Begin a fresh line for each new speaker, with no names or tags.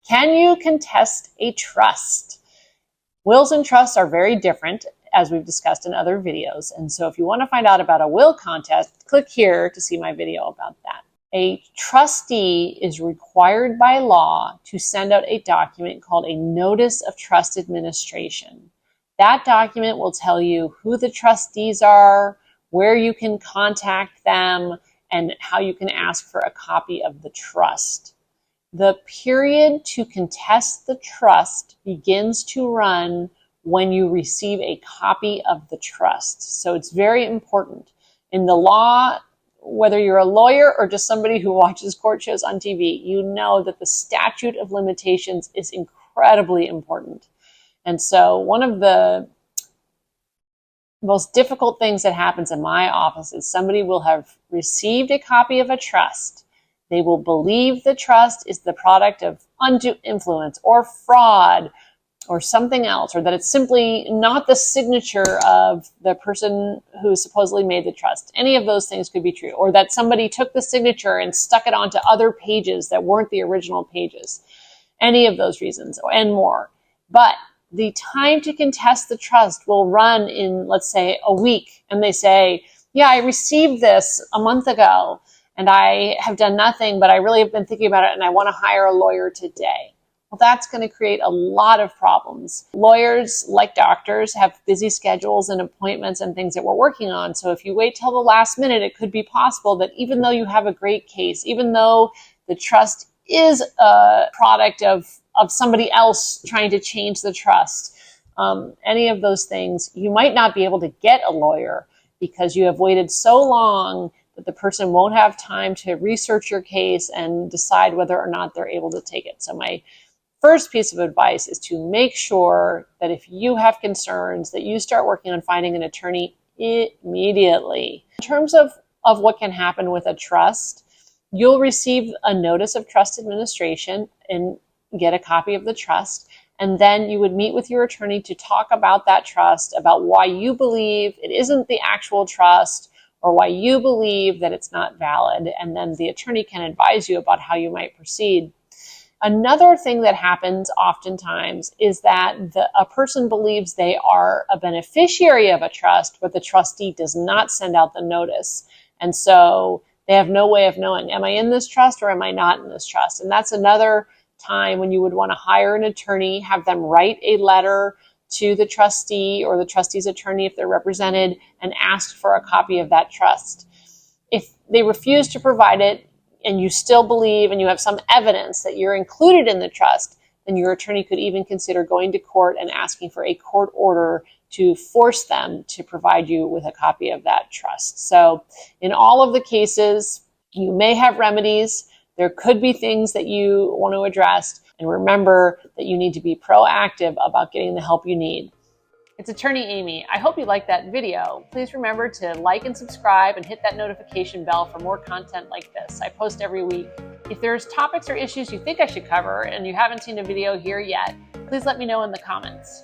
Can you contest a trust? Wills and trusts are very different, as we've discussed in other videos. And so if you want to find out about a will contest, click here to see my video about that. A trustee is required by law to send out a document called a Notice of Trust Administration. That document will tell you who the trustees are, where you can contact them, and how you can ask for a copy of the trust. The period to contest the trust begins to run when you receive a copy of the trust. So it's very important. In the law, whether you're a lawyer or just somebody who watches court shows on TV, you know that the statute of limitations is incredibly important. And so one of the most difficult things that happens in my office is somebody will have received a copy of a trust. They will believe the trust is the product of undue influence or fraud or something else, or that it's simply not the signature of the person who supposedly made the trust. Any of those things could be true, or that somebody took the signature and stuck it onto other pages that weren't the original pages. Any of those reasons and more. But the time to contest the trust will run in, let's say, a week, and they say, yeah, I received this a month ago, and I have done nothing, but I really have been thinking about it, and I want to hire a lawyer today. Well, that's going to create a lot of problems. Lawyers, like doctors, have busy schedules and appointments and things that we're working on. So if you wait till the last minute, it could be possible that even though you have a great case, even though the trust is a product of somebody else trying to change the trust, any of those things, you might not be able to get a lawyer because you have waited so long that the person won't have time to research your case and decide whether or not they're able to take it. So my first piece of advice is to make sure that if you have concerns, that you start working on finding an attorney immediately. In terms of what can happen with a trust, you'll receive a Notice of Trust Administration and get a copy of the trust. And then you would meet with your attorney to talk about that trust, about why you believe it isn't the actual trust, or why you believe that it's not valid, and then the attorney can advise you about how you might proceed. Another thing that happens oftentimes is that a person believes they are a beneficiary of a trust, but the trustee does not send out the notice. And so they have no way of knowing, am I in this trust or am I not in this trust? And that's another time when you would want to hire an attorney, have them write a letter to the trustee or the trustee's attorney if they're represented, and ask for a copy of that trust. If they refuse to provide it and you still believe and you have some evidence that you're included in the trust, then your attorney could even consider going to court and asking for a court order to force them to provide you with a copy of that trust. So in all of the cases, you may have remedies. There could be things that you want to address. And remember that you need to be proactive about getting the help you need. It's Attorney Amy. I hope you liked that video. Please remember to like and subscribe and hit that notification bell for more content like this. I post every week. If there's topics or issues you think I should cover and you haven't seen a video here yet, please let me know in the comments.